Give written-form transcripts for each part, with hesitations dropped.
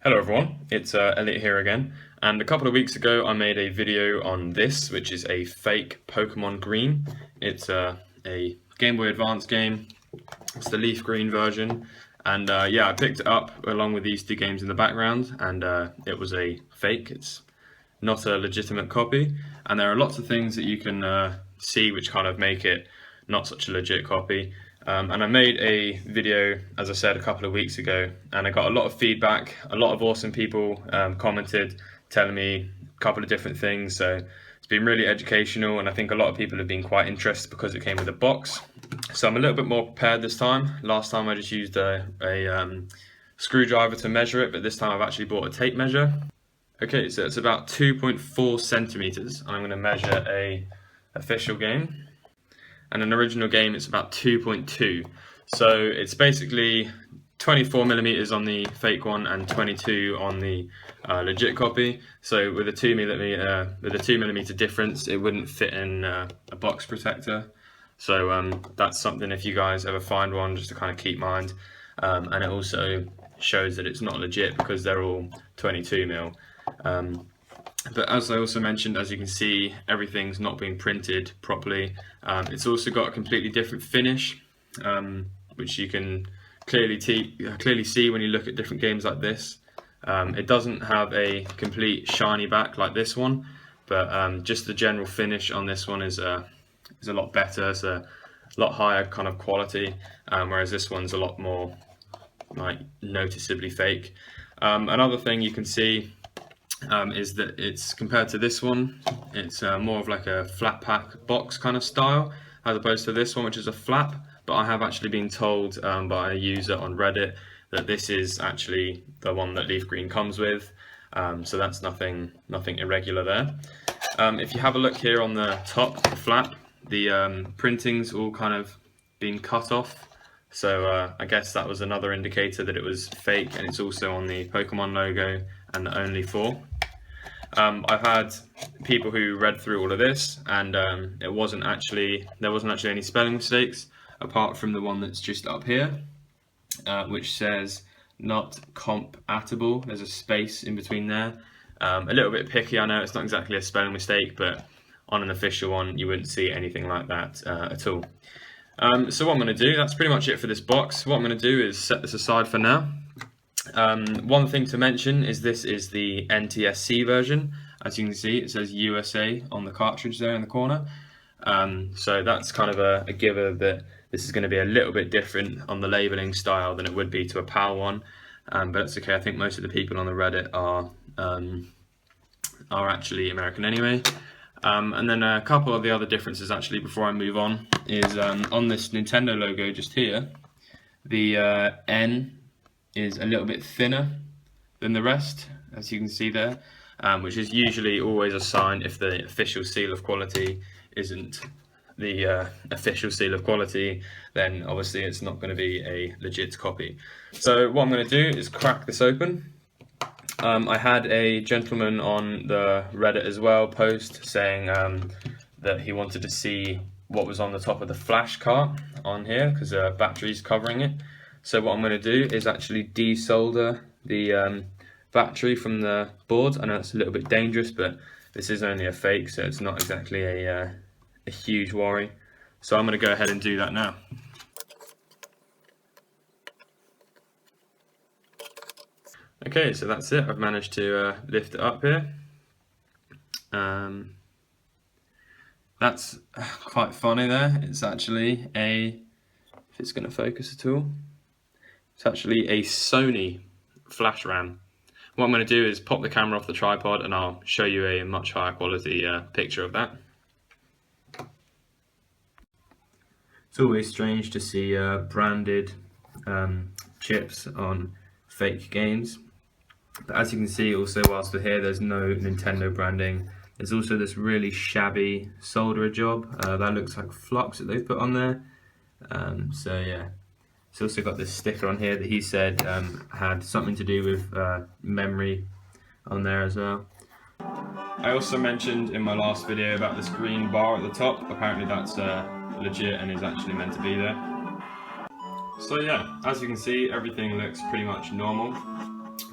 Hello everyone, it's Elliot here again, and a couple of weeks ago I made a video on this, which is a fake Pokémon Green. It's a Game Boy Advance game. It's the leaf green version, and yeah, I picked it up along with these two games in the background, and it was a fake. It's not a legitimate copy, and there are lots of things that you can see which kind of make it not such a legit copy. And I made a video, as I said, a couple of weeks ago, and I got a lot of feedback. A lot of awesome people commented, telling me a couple of different things. So it's been really educational, and I think a lot of people have been quite interested because it came with a box. So I'm a little bit more prepared this time. Last time I just used a screwdriver to measure it, but this time I've actually bought a tape measure. Okay, so it's about 2.4 centimeters, and I'm going to measure a official game. And an original game, it's about 2.2. So it's basically 24 millimeters on the fake one and 22 on the legit copy. So with a 2 millimeter difference, it wouldn't fit in a box protector. So that's something, if you guys ever find one, just to kind of keep in mind. And it also shows that it's not legit because they're all 22 mil. But as I also mentioned, as you can see, everything's not being printed properly. It's also got a completely different finish, which you can clearly see when you look at different games like this. It doesn't have a complete shiny back like this one, but just the general finish on this one is a lot better. It's a lot higher kind of quality, whereas this one's a lot more like noticeably fake. Another thing you can see is that it's compared to this one, it's more of like a flat pack box kind of style, as opposed to this one, which is a flap. But I have actually been told by a user on Reddit that this is actually the one that leaf green comes with. So that's nothing irregular there. If you have a look here on the top, the flap, the printing's all kind of been cut off. So I guess that was another indicator that it was fake, and it's also on the Pokemon logo and the only 4. I've had people who read through all of this, and there wasn't actually any spelling mistakes apart from the one that's just up here, which says not compatible. There's a space in between there. A little bit picky, I know it's not exactly a spelling mistake, but on an official one you wouldn't see anything like that at all. So what I'm going to do, that's pretty much it for this box. What I'm going to do is set this aside for now. One thing to mention is this is the NTSC version. As you can see, it says USA on the cartridge there in the corner. So that's kind of a giver that this is going to be a little bit different on the labeling style than it would be to a PAL one. But that's okay. I think most of the people on the Reddit are actually American anyway. And then a couple of the other differences actually before I move on is on this Nintendo logo just here, the N is a little bit thinner than the rest, as you can see there, which is usually always a sign if the official seal of quality isn't the official seal of quality, then obviously it's not going to be a legit copy. So what I'm going to do is crack this open. I had a gentleman on the Reddit as well post saying that he wanted to see what was on the top of the flash cart on here because the battery's covering it. So what I'm going to do is actually desolder the battery from the board. I know it's a little bit dangerous, but this is only a fake, so it's not exactly a huge worry. So I'm going to go ahead and do that now. Okay, so that's it. I've managed to lift it up here. That's quite funny there. It's actually if it's going to focus at all, it's actually a Sony flash RAM. What I'm going to do is pop the camera off the tripod and I'll show you a much higher quality picture of that. It's always strange to see branded chips on fake games. But as you can see also whilst we're here, there's no Nintendo branding. There's also this really shabby solderer job. That looks like flux that they've put on there. So yeah. It's also got this sticker on here that he said had something to do with memory on there as well. I also mentioned in my last video about this green bar at the top. Apparently that's legit and is actually meant to be there. So yeah, as you can see, everything looks pretty much normal.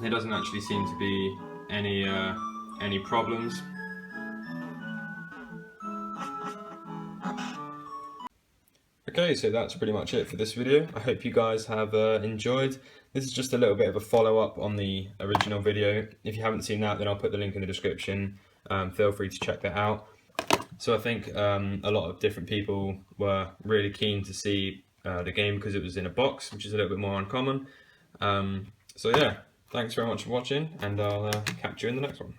There doesn't actually seem to be any problems. Okay, so that's pretty much it for this video. I hope you guys have enjoyed. This is just a little bit of a follow-up on the original video. If you haven't seen that, then I'll put the link in the description. Feel free to check that out. So I think a lot of different people were really keen to see the game because it was in a box, which is a little bit more uncommon. So yeah, thanks very much for watching, and I'll catch you in the next one.